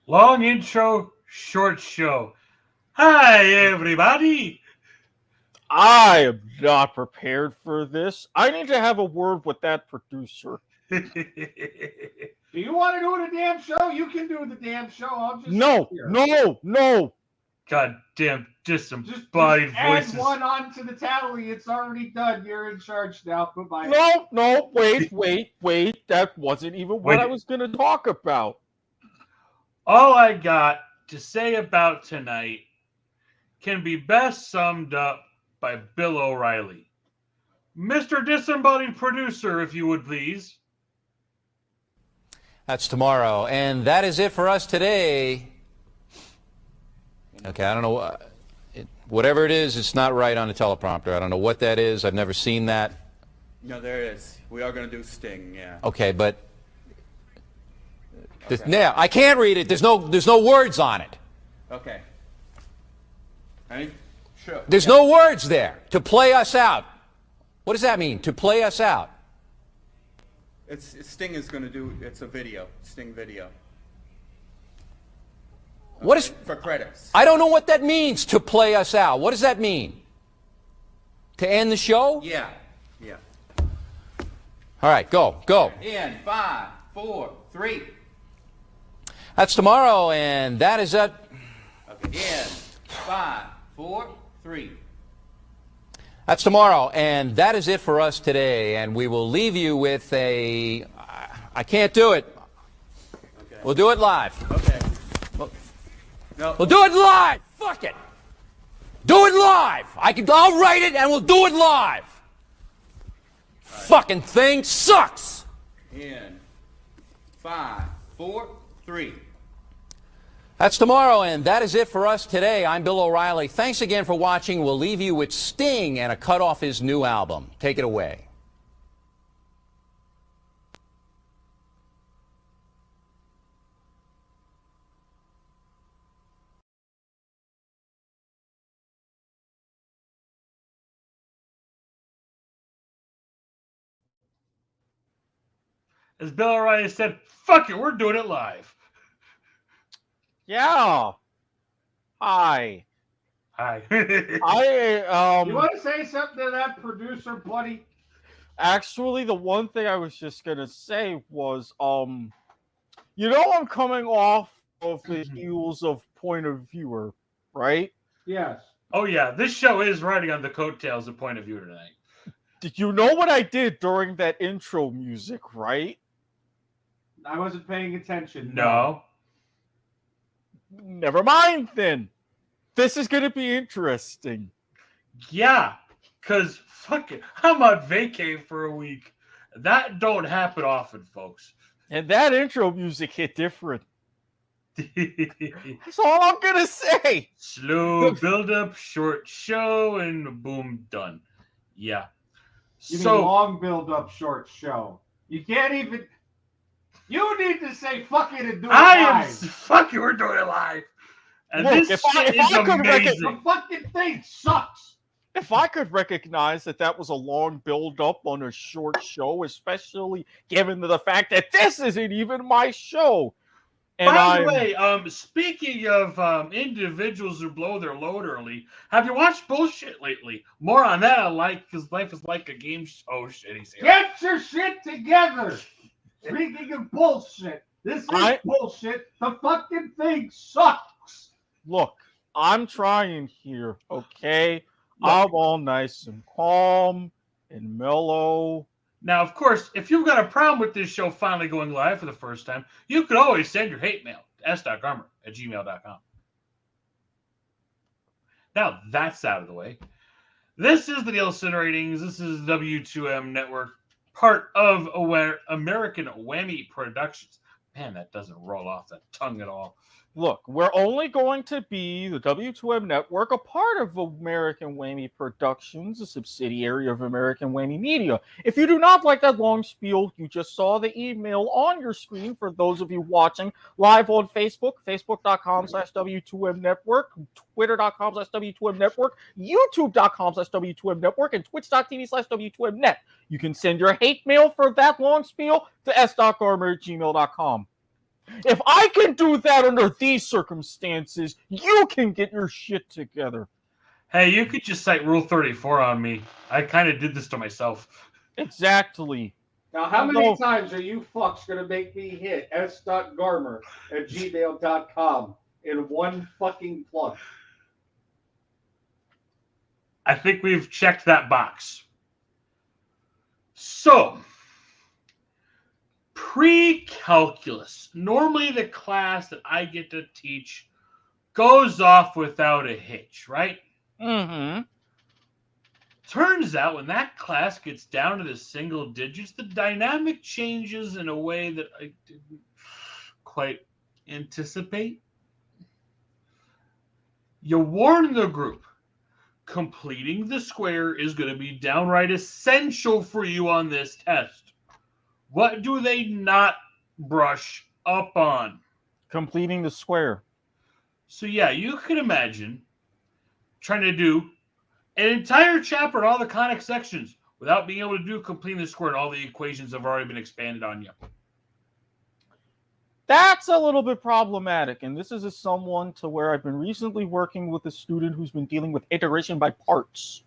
Long intro, short show. Hi, everybody. I am not prepared for this. I need to have a word with that producer. Do you want to do the damn show? You can do the damn show. I'll just No. Goddamn disembodied add voices. one on to the tally. It's already done. You're in charge now. Goodbye. No, wait. That wasn't even what I was going to talk about. All I got to say about tonight can be best summed up by Bill O'Reilly. Mr. Disembodied Producer, if you would please. That's tomorrow. And that is it for us today. Okay, I don't know. Whatever it is, it's not right on the teleprompter. I don't know what that is. I've never seen that. No, there it is. We are going to do Sting, yeah. Okay, but yeah, I can't read it. There's no words on it. Okay. Ready? Sure. There's no words there. To play us out. What does that mean? To play us out. Sting is going to do, it's a video, Sting video. What is for credits? I don't know what that means, to play us out. What does that mean? To end the show? Yeah. Yeah. All right, go. In 5, 4, 3. That's tomorrow, and that is it. Okay. In 5, 4, 3. That's tomorrow, and that is it for us today. And we will leave you with a. I can't do it. Okay. We'll do it live. Okay. No. We'll do it live. Fuck it. Do it live. I'll write it, and we'll do it live. Right. Fucking thing sucks. In 5, 4, 3. That's tomorrow, and that is it for us today. I'm Bill O'Reilly. Thanks again for watching. We'll leave you with Sting and a cut off his new album. Take it away. As Bill O'Reilly said, fuck it, we're doing it live. Yeah. Hi. Hi. You want to say something to that producer, buddy? Actually, the one thing I was just gonna say was, you know, I'm coming off of the heels of Point of Viewer, right? Yes. Oh yeah, this show is riding on the coattails of Point of View tonight. Did you know what I did during that intro music, right? I wasn't paying attention. No. Never mind then. This is going to be interesting. Yeah, because fuck it, I'm on vacay for a week. That don't happen often, folks. And that intro music hit different. That's all I'm going to say. Slow build-up, short show, and boom, done. Yeah. You mean long build-up, short show. You can't even... You need to say fuck it and do it live. Fuck it, we're doing it live. And Look, this shit is amazing. The fucking thing sucks. If I could recognize that was a long build-up on a short show, especially given the fact that this isn't even my show. And by the way, speaking of individuals who blow their load early, have you watched Bullshit lately? More on that, I like, because life is like a game show. Shit, he's here. Get your shit together. Speaking of bullshit, this is bullshit. The fucking thing sucks. Look, I'm trying here, okay? I'm all nice and calm and mellow. Now, of course, if you've got a problem with this show finally going live for the first time, you could always send your hate mail to s.garmer@gmail.com. Now, that's out of the way. This is the Nielsen Ratings. This is W2M Network, part of American Whammy Productions. Man, that doesn't roll off the tongue at all. Look, we're only going to be the W2M Network, a part of American Whammy Productions, a subsidiary of American Whammy Media. If you do not like that long spiel, you just saw the email on your screen for those of you watching live on Facebook, facebook.com/W2M Network, twitter.com/W2M Network, youtube.com/W2M Network, and twitch.tv/W2M Net. You can send your hate mail for that long spiel to s.garmer@gmail.com. If I can do that under these circumstances, you can get your shit together. Hey, you could just cite Rule 34 on me. I kind of did this to myself. Exactly. Now, how many times are you fucks going to make me hit s.garmer@gmail.com in one fucking plug? I think we've checked that box. So... pre-calculus. Normally the class that I get to teach goes off without a hitch, right? Mm-hmm. Turns out when that class gets down to the single digits, the dynamic changes in a way that I didn't quite anticipate. You warn the group completing the square is going to be downright essential for you on this test. What do they not brush up on? Completing the square. So yeah, you could imagine trying to do an entire chapter in all the conic sections without being able to do completing the square, and all the equations have already been expanded on you. That's a little bit problematic, and this is as someone to where I've been recently working with a student who's been dealing with iteration by parts.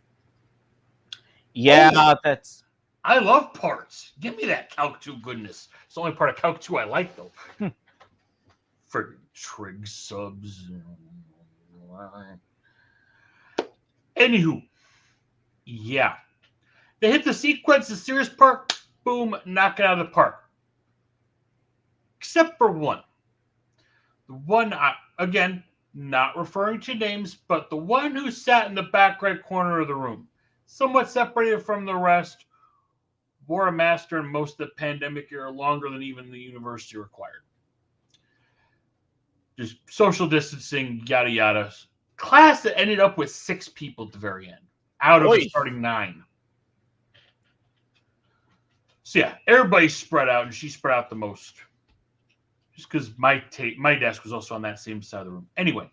Yeah, that's... I love parts. Give me that Calc 2 goodness. It's the only part of Calc 2 I like, though. Friggin' trig subs. Anywho, yeah. They hit the sequence, the serious part, boom, knock it out of the park. Except for one. The one, again, not referring to names, but the one who sat in the back right corner of the room, somewhat separated from the rest, wore a mask during most of the pandemic era, longer than even the university required. Just social distancing, yada yada. Class that ended up with 6 people at the very end, out of the starting 9. So yeah, everybody spread out, and she spread out the most. Just because my desk was also on that same side of the room. Anyway,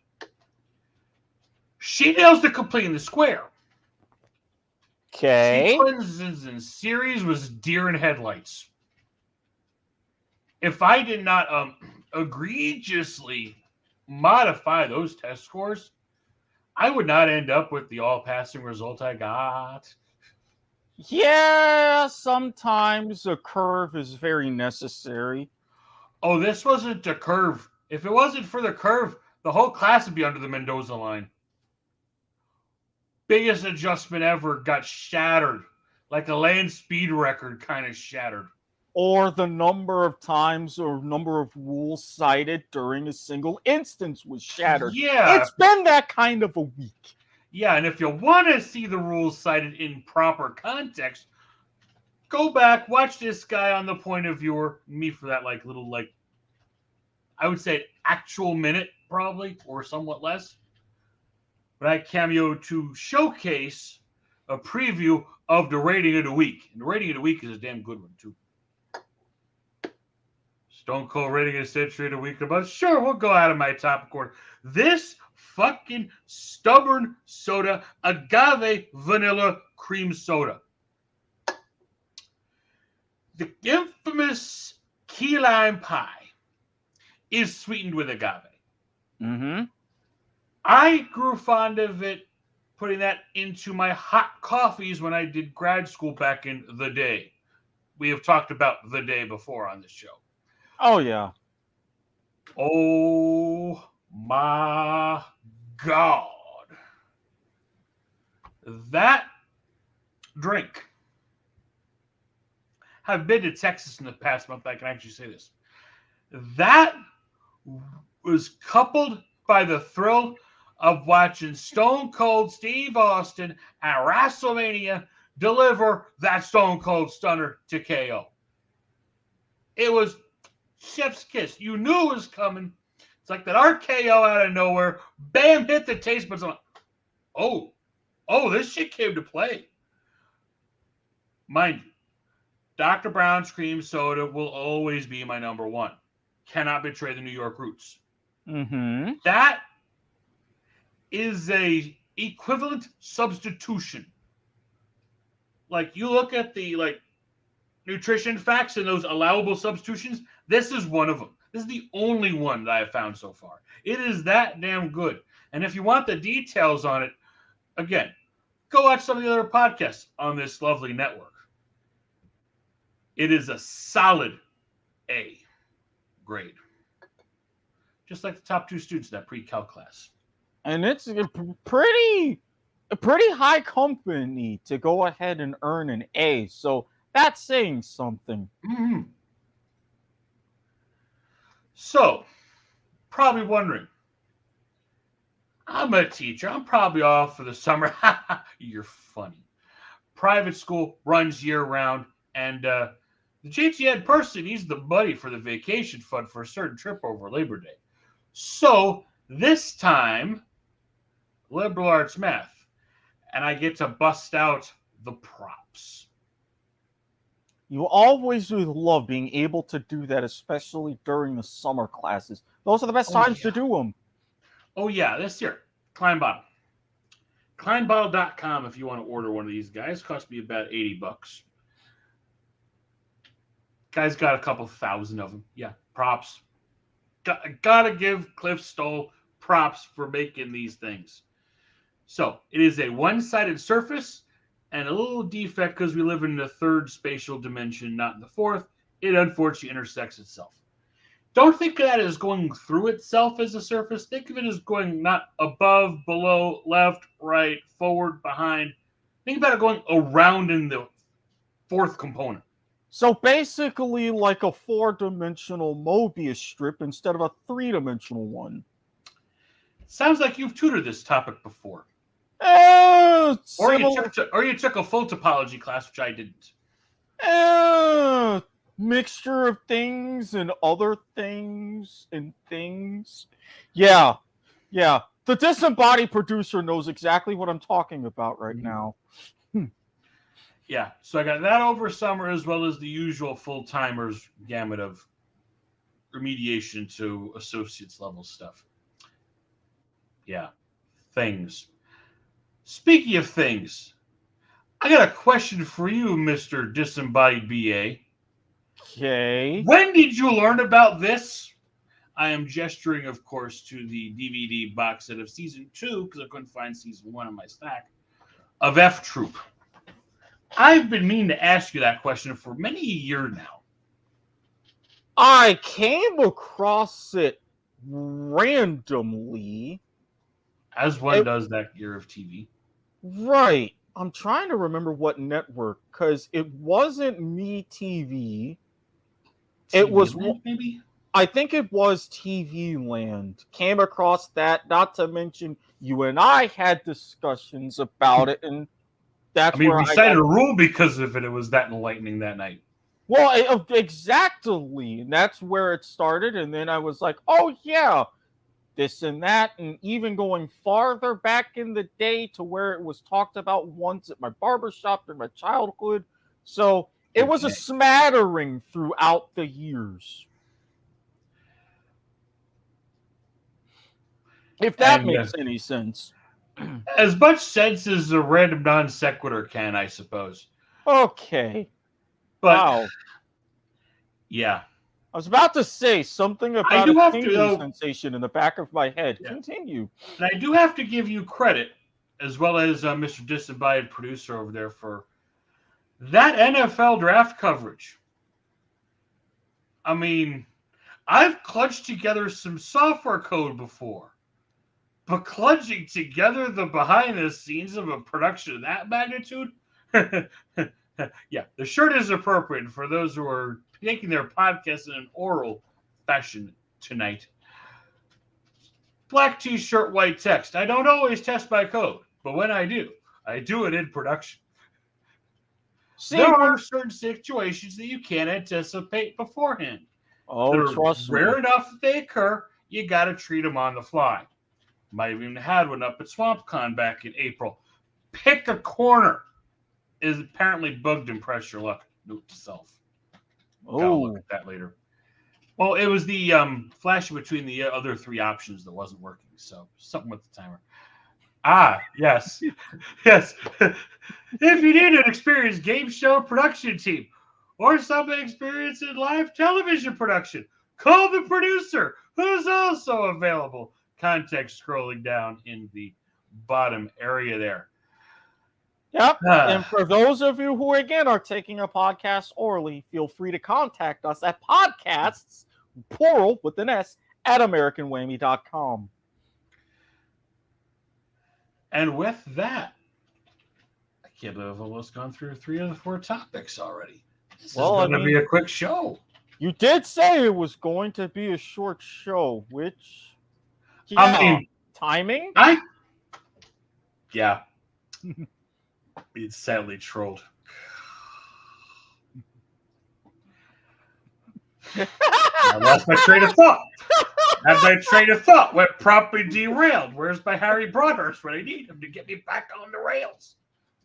she nails the completing the square. Okay. Sequences and series was deer in headlights. If I did not egregiously modify those test scores, I would not end up with the all-passing result I got. Yeah, sometimes a curve is very necessary. Oh, this wasn't a curve. If it wasn't for the curve, the whole class would be under the Mendoza line. Biggest adjustment ever got shattered. Like a land speed record kind of shattered. Or the number of times or number of rules cited during a single instance was shattered. Yeah. It's been that kind of a week. Yeah, and if you want to see the rules cited in proper context, go back, watch this guy on the point of viewer, me for that little I would say actual minute probably, or somewhat less. But I cameoed to showcase a preview of the rating of the week. And the rating of the week is a damn good one, too. Stone Cold rating of the century of the week. But sure, we'll go out of my top corner. This fucking stubborn soda, agave vanilla cream soda. The infamous key lime pie is sweetened with agave. Mm-hmm. I grew fond of it, putting that into my hot coffees when I did grad school back in the day. We have talked about the day before on this show. Oh, yeah. Oh, my God. That drink. I've been to Texas in the past month. I can actually say this. That was coupled by the thrill of watching Stone Cold Steve Austin at WrestleMania deliver that Stone Cold Stunner to KO. It was chef's kiss. You knew it was coming. It's like that RKO out of nowhere. Bam, hit the taste buds. Oh, this shit came to play. Mind you, Dr. Brown's cream soda will always be my number one. Cannot betray the New York roots. Mm-hmm. That is a equivalent substitution. Like, you look at the nutrition facts and those allowable substitutions, this is one of them. This is the only one that I have found so far. It is that damn good. And if you want the details on it, again, go watch some of the other podcasts on this lovely network. It is a solid A grade. Just like the top 2 students in that pre-calc class. And it's a pretty high company to go ahead and earn an A. So that's saying something. Mm-hmm. So, probably wondering, I'm a teacher. I'm probably off for the summer. You're funny. Private school runs year-round, and the JT Ed person needs the money for the vacation fund for a certain trip over Labor Day. So, this time, liberal arts math. and I get to bust out the props. You always love being able to do that, especially during the summer classes. Those are the best times to do them. Oh, yeah, this year. Klein Bottle. KleinBottle.com if you want to order one of these guys. Cost me about $80. Guy's got a couple thousand of them. Yeah, props. Gotta give Cliff Stoll props for making these things. So, it is a one-sided surface and a little defect because we live in the third spatial dimension, not in the fourth. It unfortunately intersects itself. Don't think of that as going through itself as a surface. Think of it as going not above, below, left, right, forward, behind. Think about it going around in the fourth component. So basically like a 4-dimensional Mobius strip instead of a 3-dimensional one. Sounds like you've tutored this topic before. Or you took a full topology class, which I didn't. Mixture of things and other things and things. Yeah. The Disembodied producer knows exactly what I'm talking about right now. Yeah, so I got that over summer as well as the usual full-timers gamut of remediation to associates level stuff. Yeah, things. Speaking of things, I got a question for you, Mr. Disembodied BA. Okay. When did you learn about this? I am gesturing, of course, to the DVD box set of Season 2, because I couldn't find Season 1 on my stack, of F Troop. I've been meaning to ask you that question for many a year now. I came across it randomly. As one does that year of TV. Right. I'm trying to remember what network, because it wasn't MeTV. It was Land, maybe? I think it was TV Land. Came across that, not to mention you and I had discussions about it, and that's where we cited a rule because of it. It was that enlightening that night. Well, exactly. And that's where it started. And then I was like, oh, yeah, this and that. And even going farther back in the day to where it was talked about once at my barbershop in my childhood. So it was a smattering throughout the years. If that makes any sense. As much sense as a random non sequitur can, I suppose. Okay. But, wow. Yeah. I was about to say something about a tingling sensation in the back of my head. Yeah. Continue. And I do have to give you credit, as well as Mr. Disembodied producer over there, for that NFL draft coverage. I mean, I've clutched together some software code before. But clutching together the behind the scenes of a production of that magnitude, yeah, the shirt is appropriate for those who are taking their podcast in an oral fashion tonight. Black t-shirt, white text. I don't always test my code, but when I do it in production. There are certain situations that you can't anticipate beforehand. Oh, trust me. Rare enough that they occur, you got to treat them on the fly. Might have even had one up at SwampCon back in April. Pick a corner is apparently bugged and press your luck. Note to self. Gotta look at that later. Well, it was the flashing between the other three options that wasn't working. So something with the timer. Yes. Yes. If you need an experienced game show production team or some experience in live television production, call the producer, who's also available. Context scrolling down in the bottom area there. Yep. And for those of you who, again, are taking a podcast orally, feel free to contact us at podcasts, plural with an S, at AmericanWhammy.com. And with that, I can't believe I've almost gone through 3 of the 4 topics already. This is going to be a quick show. You did say it was going to be a short show, which... Yeah. I mean, timing? Yeah. It's sadly trolled. I lost my train of thought. And my train of thought went properly derailed. Where's my Harry Broadhurst when I need him to get me back on the rails?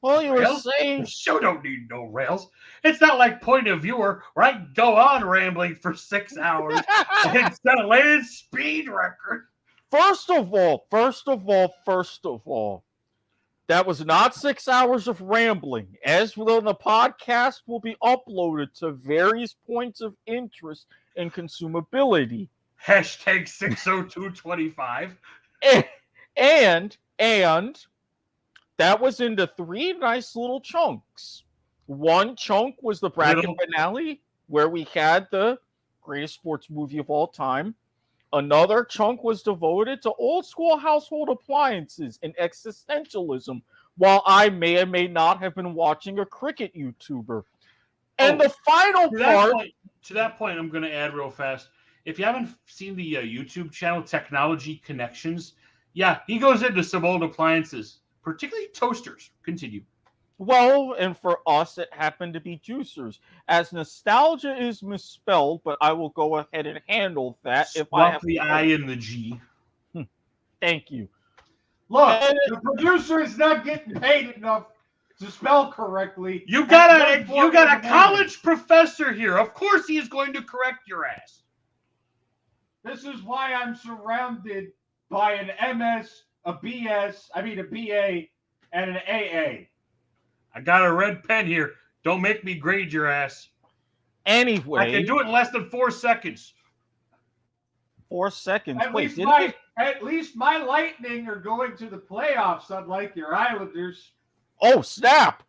Well, you were Rails? saying. The show don't need no rails. It's not like Point of Viewer where I can go on rambling for 6 hours and set a land speed record. First of all, that was not 6 hours of rambling. As the podcast will be uploaded to various points of interest and consumability. Hashtag 60225. And that was into 3 nice little chunks. One chunk was the bracket finale, where we had the greatest sports movie of all time. Another chunk was devoted to old school household appliances and existentialism, while I may or may not have been watching a cricket YouTuber. And the final part... To that point, I'm going to add real fast. If you haven't seen the YouTube channel, Technology Connections, yeah, he goes into some old appliances, particularly toasters. Continue. Well, and for us, it happened to be juicers. As nostalgia is misspelled, but I will go ahead and handle that. If I have the I and the G. Thank you. Look, the producer is not getting paid enough to spell correctly. You got a college professor here. Of course he is going to correct your ass. This is why I'm surrounded by an MS, a BS, a BA, and an AA. I got a red pen here. Don't make me grade your ass. Anyway. I can do it in less than 4 seconds. 4 seconds. At least my Lightning are going to the playoffs, unlike your Islanders. Oh, snap.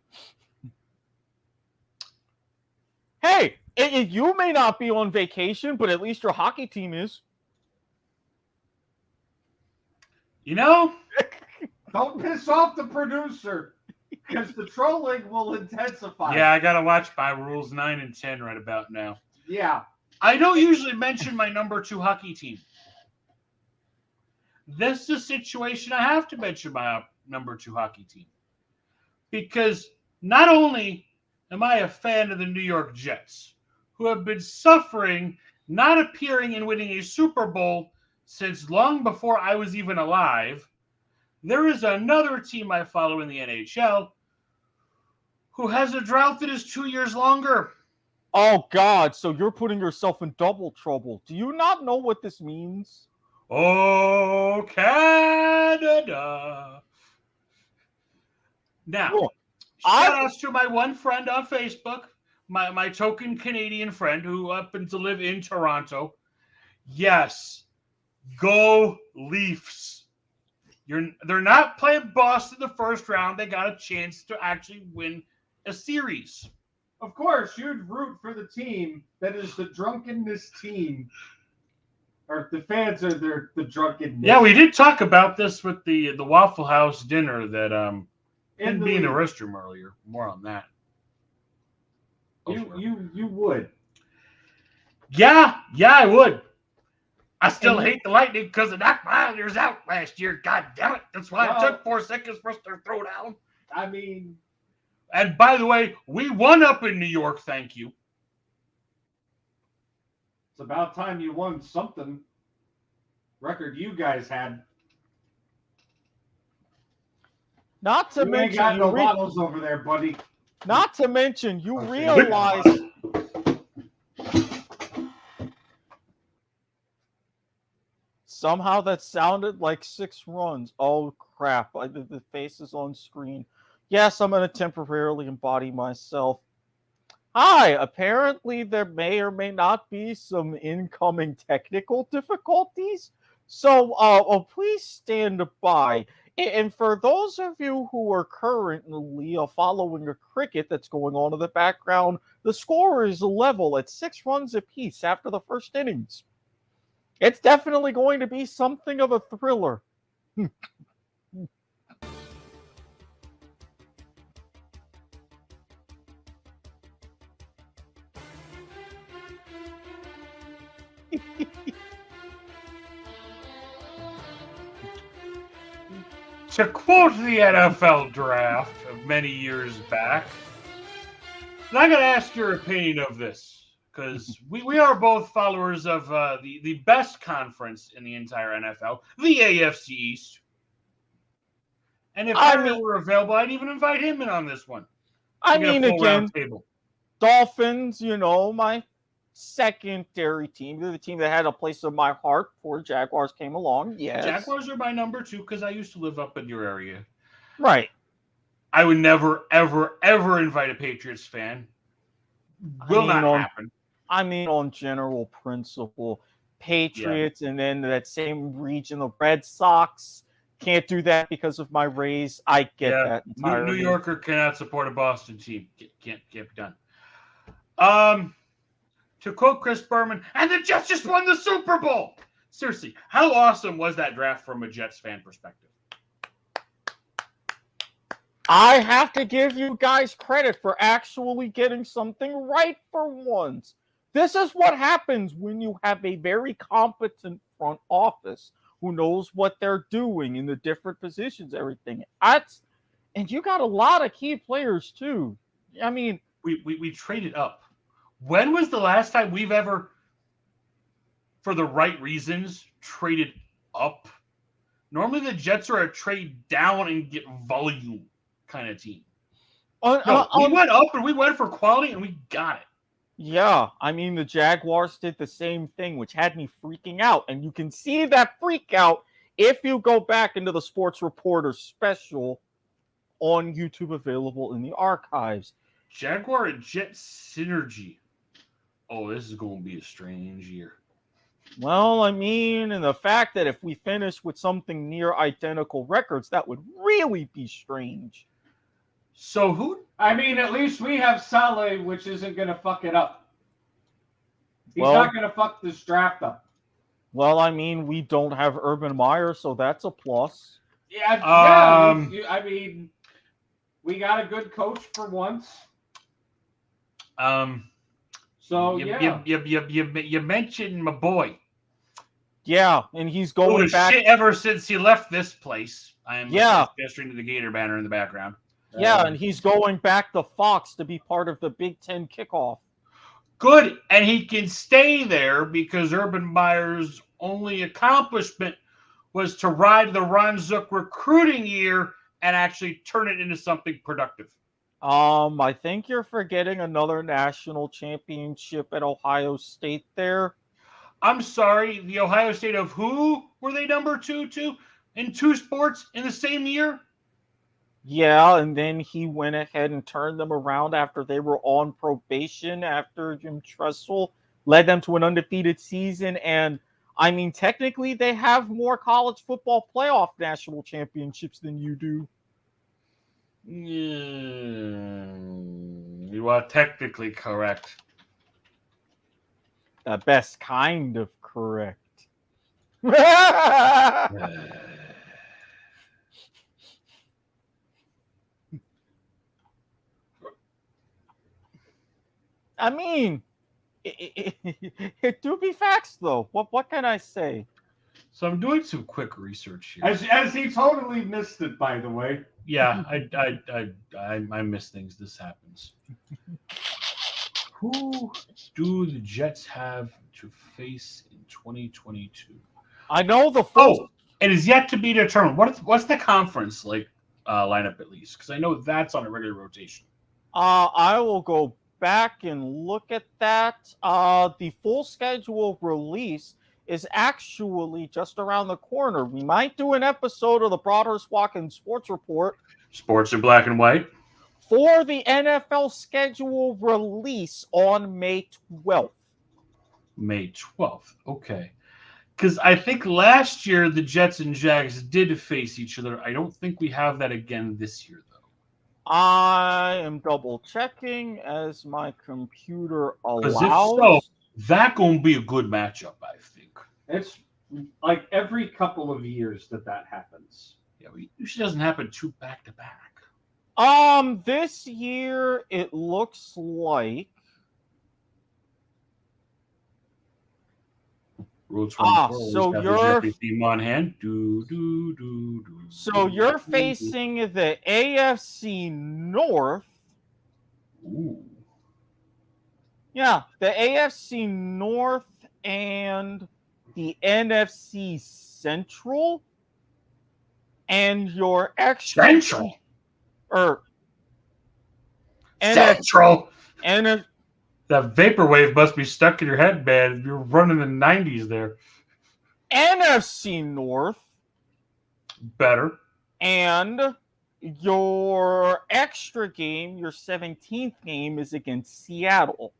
Hey, you may not be on vacation, but at least your hockey team is. You know? Don't piss off the producer, because the trolling will intensify. Yeah, I got to watch my rules 9 and 10 right about now. Yeah. I don't usually mention my number 2 hockey team. This is a situation I have to mention my number 2 hockey team. Because not only am I a fan of the New York Jets, who have been suffering not appearing and winning a Super Bowl since long before I was even alive, there is another team I follow in the NHL who has a drought that is 2 years longer. Oh, God, so you're putting yourself in double trouble. Do you not know what this means? Oh, Canada. Now, shout-outs to my one friend on Facebook, my token Canadian friend who happens to live in Toronto. Yes, go Leafs. They're not playing Boston the first round. They got a chance to actually win a series. Of course, you'd root for the team that is the drunkenness team. Or the fans are the drunkenness. Yeah, we did talk about this with the Waffle House dinner that didn't be in the restroom earlier. More on that. You would. Yeah, I would. I still hate the Lightning because it knocked my Islanders out last year. God damn it. That's why it took 4 seconds for us to throw down. I mean... And by the way, we won up in New York, thank you. It's about time you won something. Record you guys had. Not to mention... ain't got no bottles over there, buddy. Not to mention, you realize... Somehow that sounded like 6 runs. Oh, crap. The face is on screen. Yes, I'm going to temporarily embody myself. Hi, apparently there may or may not be some incoming technical difficulties. So please stand by. And for those of you who are currently following a cricket that's going on in the background, the score is level at 6 runs apiece after the first innings. It's definitely going to be something of a thriller. To quote the NFL draft of many years back, and I'm going to ask your opinion of this. because we are both followers of the best conference in the entire NFL, the AFC East. And if Harry were available, I'd even invite him in on this one. I mean, again, table. Dolphins, my secondary team. They're the team that had a place in my heart before Jaguars came along. Yes. Jaguars are my number 2 because I used to live up in your area. Right. I would never, ever, ever invite a Patriots fan. Will not happen. I mean, on general principle, Patriots and then that same region, the Red Sox, can't do that because of my race. I get that entirely. New Yorker cannot support a Boston team. Can't be done. To quote Chris Berman, and the Jets just won the Super Bowl. Seriously, how awesome was that draft from a Jets fan perspective? I have to give you guys credit for actually getting something right for once. This is what happens when you have a very competent front office who knows what they're doing in the different positions, everything. And you got a lot of key players too. I mean, we traded up. When was the last time we've ever, for the right reasons, traded up? Normally the Jets are a trade down and get volume kind of team. We went up and we went for quality and we got it. Yeah, I mean, the Jaguars did the same thing, which had me freaking out. And you can see that freak out if you go back into the Sports Reporter special on YouTube, available in the archives. Jaguar and Jet synergy. Oh, this is going to be a strange year. Well, I mean, and the fact that if we finish with something near identical records, that would really be strange. So who? I mean, at least we have Saleh, which isn't going to fuck it up. He's not going to fuck this draft up. Well, I mean, we don't have Urban Meyer, so that's a plus. Yeah. I mean, we got a good coach for once. So you mentioned my boy. Yeah, and he's going back. Shit ever since he left this place. I am gesturing to the Gator banner in the background. Yeah, and he's going back to Fox to be part of the Big Ten kickoff. Good, and he can stay there because Urban Meyer's only accomplishment was to ride the Ron Zook recruiting year and actually turn it into something productive. I think you're forgetting another national championship at Ohio State there. I'm sorry, the Ohio State of who were they number 2 to in 2 sports in the same year? Yeah, and then he went ahead and turned them around after they were on probation after Jim Tressel led them to an undefeated season. And, I mean, technically they have more college football playoff national championships than you do. You are technically correct. The best kind of correct. I mean, it do be facts, though. What can I say? So I'm doing some quick research here. As he totally missed it, by the way. Yeah, I miss things. This happens. Who do the Jets have to face in 2022? I know the it is yet to be determined. What's the conference like lineup at least? Because I know that's on a regular rotation. I will go back and look at that. The full schedule release is actually just around the corner. We might do an episode of the Broadhurst Watkins Sports Report. Sports in black and white. For the NFL schedule release on May 12th. May 12th. Okay. Because I think last year the Jets and Jags did face each other. I don't think we have that again this year, though. I am double checking as my computer allows. Because if so, that's going to be a good matchup, I think. It's like every couple of years that happens. Yeah, it usually doesn't happen 2 back-to-back. This year it looks like Rule 24. So you're theme on hand. So you're facing the AFC North. Ooh. Yeah, the AFC North and the NFC Central and your extra Central. or Central. NFC, That vaporwave must be stuck in your head, man. You're running the 90s there. NFC North Better. and your extra game, your 17th game, is against Seattle.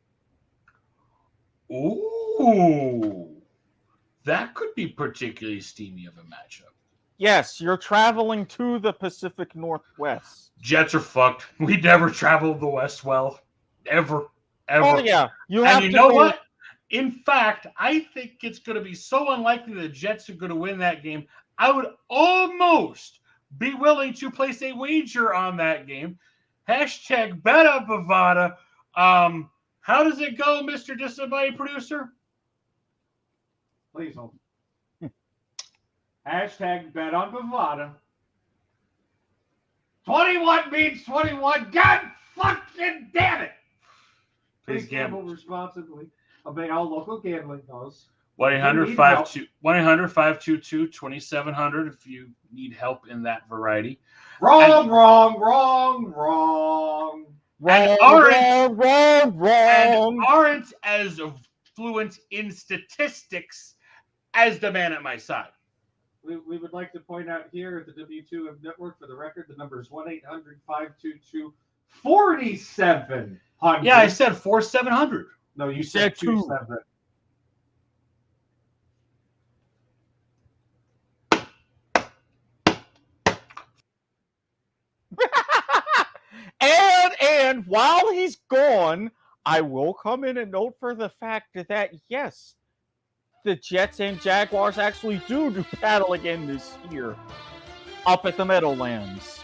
Ooh. That could be particularly steamy of a matchup. Yes, you're traveling to the Pacific Northwest. Jets are fucked. We never traveled the West well. Ever. Oh, yeah. And you know what? In fact, I think it's going to be so unlikely the Jets are going to win that game. I would almost be willing to place a wager on that game. Hashtag Beta Bovada. How does it go, Mr. Disembodied Producer? Please hold. Hashtag bet on Bovada. 21 means 21. God fucking damn it. Please gamble responsibly. Obey all local gambling laws. 1-800-522-2700 if you need help in that variety. Wrong. And aren't as fluent in statistics as the man at my side. We would like to point out here at the W2M Network, for the record, the number is 1-800-522-4700. Yeah, I said 4-700. No, you said 27. And while he's gone, I will come in and note for the fact that, yes, the Jets and Jaguars actually do battle again this year up at the Meadowlands.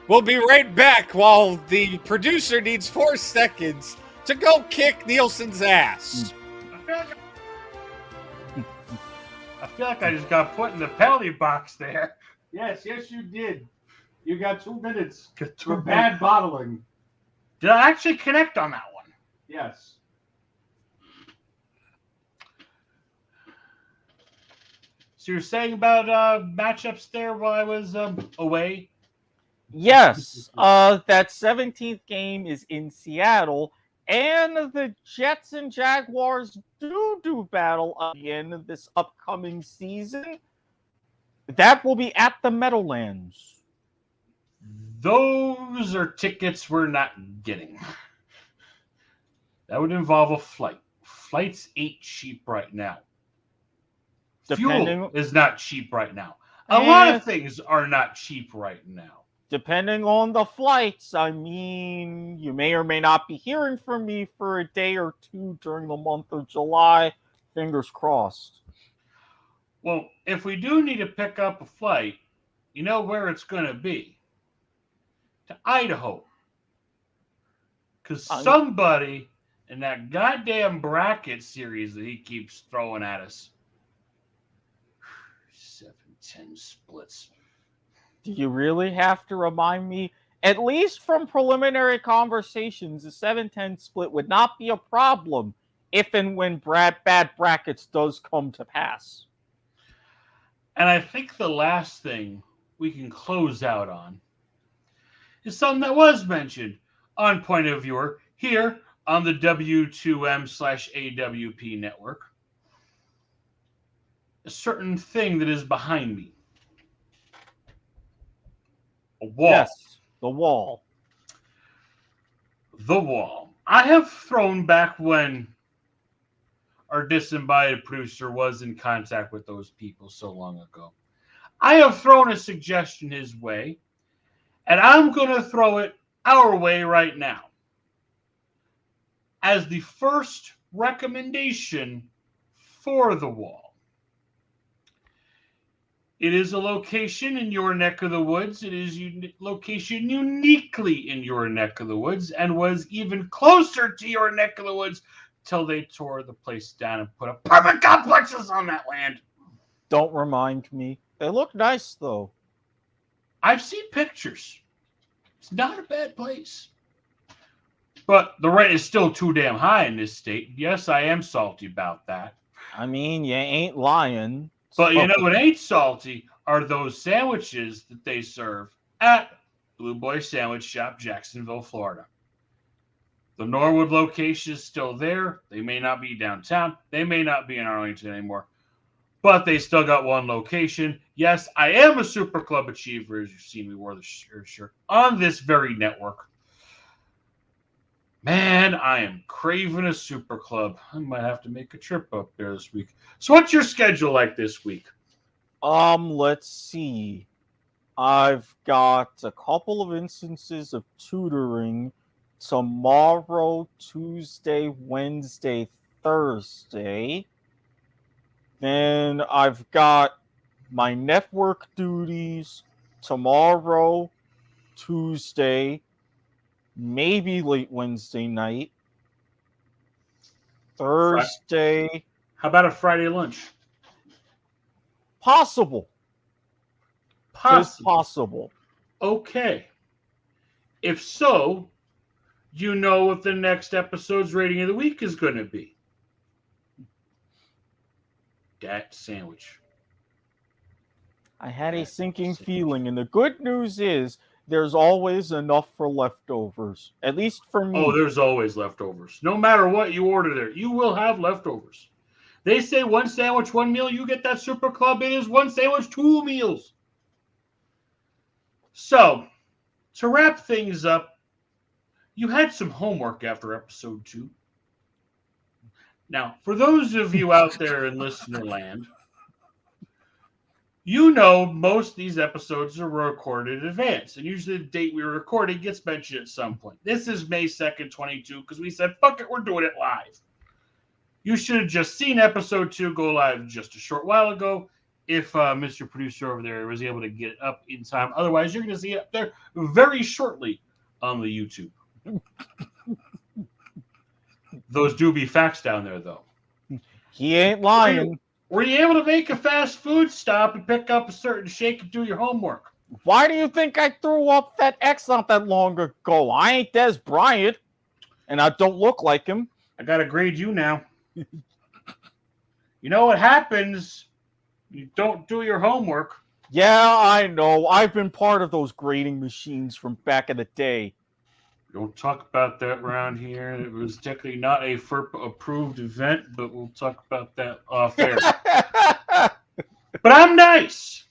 We'll be right back while the producer needs 4 seconds to go kick Nielsen's ass. I feel like I just got put in the penalty box there. Yes, you did. You got 2 minutes for bad bottling. Did I actually connect on that one? Yes. So you're saying about matchups there while I was away? Yes, that 17th game is in Seattle, and the Jets and Jaguars do battle again this upcoming season. That will be at the Meadowlands. Those are tickets we're not getting. That would involve a flight. Flights ain't cheap right now. Fuel is not cheap right now. A lot of things are not cheap right now. Depending on the flights, I mean, you may or may not be hearing from me for a day or two during the month of July. Fingers crossed. Well, if we do need to pick up a flight, you know where it's going to be. To Idaho. Because somebody in that goddamn bracket series that he keeps throwing at us. 7-10 splits. Do you really have to remind me? At least from preliminary conversations, the 7-10 split would not be a problem if and when bad brackets does come to pass. And I think the last thing we can close out on is something that was mentioned on Point of Viewer here on the W2M/AWP network. A certain thing that is behind me. A wall. Yes, the wall. The wall. I have thrown back when our disembodied producer was in contact with those people so long ago. I have thrown a suggestion his way, and I'm going to throw it our way right now. As the first recommendation for the wall. It is a location in your neck of the woods. It is a location uniquely in your neck of the woods and was even closer to your neck of the woods till they tore the place down and put apartment complexes on that land. Don't remind me. They look nice, though. I've seen pictures. It's not a bad place. But the rent is still too damn high in this state. Yes, I am salty about that. I mean, you ain't lying. But you know So- what ain't salty are those sandwiches that they serve at Blue Boy Sandwich Shop, Jacksonville, Florida. The Norwood location is still there. They may not be downtown. They may not be in Arlington anymore. But they still got one location. Yes, I am a Super Club achiever, as you've seen me wear the shirt on this very network. Man, I am craving a Super Club. I might have to make a trip up there this week. So what's your schedule like this week? Let's see. I've got a couple of instances of tutoring tomorrow, Tuesday, Wednesday, Thursday. Then I've got my network duties tomorrow, Tuesday, maybe late Wednesday night, Thursday. How about a Friday lunch? Possible. Possible. Okay. If so, you know what the next episode's rating of the week is going to be. That sandwich. I had a sinking feeling, and the good news is there's always enough for leftovers, at least for me. Oh, there's always leftovers. No matter what you order there, you will have leftovers. They say one sandwich, one meal. You get that Super Club. It is one sandwich, two meals. So, to wrap things up, you had some homework after episode 2. Now, for those of you out there in listener land, you know most of these episodes are recorded in advance, and usually the date we were recording gets mentioned at some point. This is May 2nd, 22, because we said, fuck it, we're doing it live. You should have just seen episode 2 go live just a short while ago if Mr. Producer over there was able to get it up in time. Otherwise, you're going to see it up there very shortly on the YouTube. Those do be facts down there, though. He ain't lying. Were you able to make a fast food stop and pick up a certain shake and do your homework? Why do you think I threw up that X not that long ago? I ain't Des Bryant, and I don't look like him. I got to grade you now. You know what happens? You don't do your homework. Yeah, I know. I've been part of those grading machines from back in the day. Don't talk about that around here. It was technically not a FERPA-approved event, but we'll talk about that off air. But I'm nice.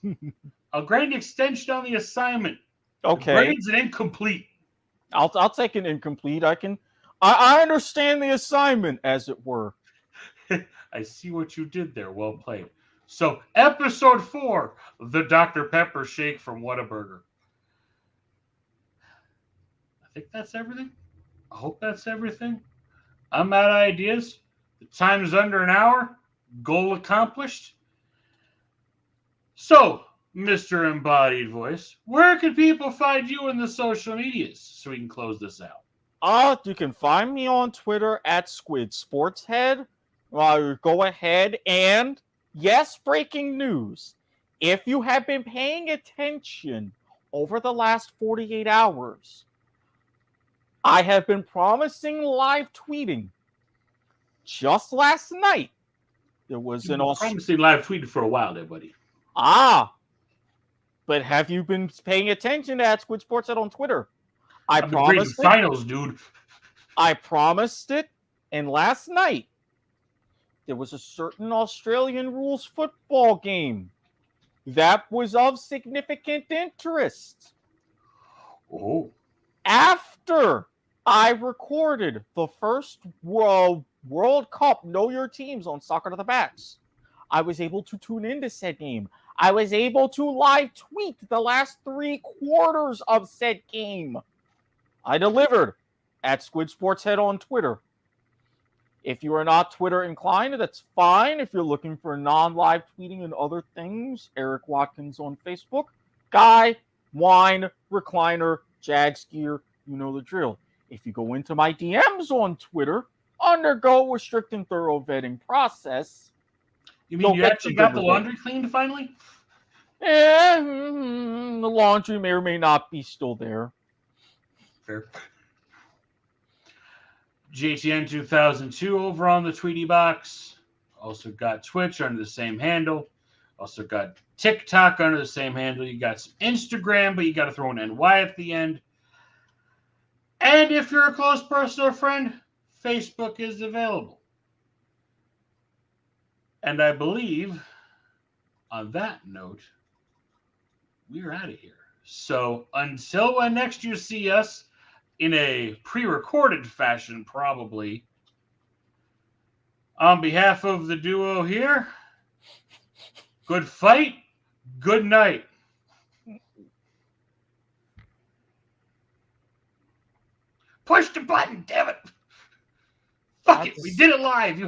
I'll grade an extension on the assignment. Okay. The grade's an incomplete. I'll take an incomplete. I understand the assignment, as it were. I see what you did there. Well played. So, episode 4, the Dr. Pepper shake from Whataburger. I think that's everything. I hope that's everything. I'm out of ideas. The time is under an hour. Goal accomplished. So, Mr. Embodied Voice, where can people find you in the social medias so we can close this out? You can find me on Twitter at SquidSportsHead. Go ahead and, yes, breaking news. If you have been paying attention over the last 48 hours, I have been promising live tweeting. Just last night, there was an promising live tweeting for a while there, buddy. But have you been paying attention to Squid Sports Head on Twitter? I've been grading finals, dude. I promised it, and last night there was a certain Australian rules football game that was of significant interest. Oh. After I recorded the first World Cup Know Your Teams on Soccer to the Backs, I was able to tune into said game. I was able to live tweet the last 3 quarters of said game. I delivered at Squid Sports Head on Twitter. If you are not Twitter inclined, that's fine. If you're looking for non-live tweeting and other things, Eric Watkins on Facebook. Guy, Wine, Recliner, Jags Gear, you know the drill. If you go into my DMs on Twitter, undergo a strict and thorough vetting process. You mean you actually got the laundry cleaned finally? The laundry may or may not be still there. Fair. JTN 2002 over on the Tweety box. Also got Twitch under the same handle. Also got TikTok under the same handle. You got some Instagram, but you got to throw an NY at the end. And if you're a close person or friend, Facebook is available. And I believe, on that note, we're out of here. So until when next you see us, in a pre-recorded fashion, probably, on behalf of the duo here, good fight, good night. Push the button, damn it. Fuck it, we did it live.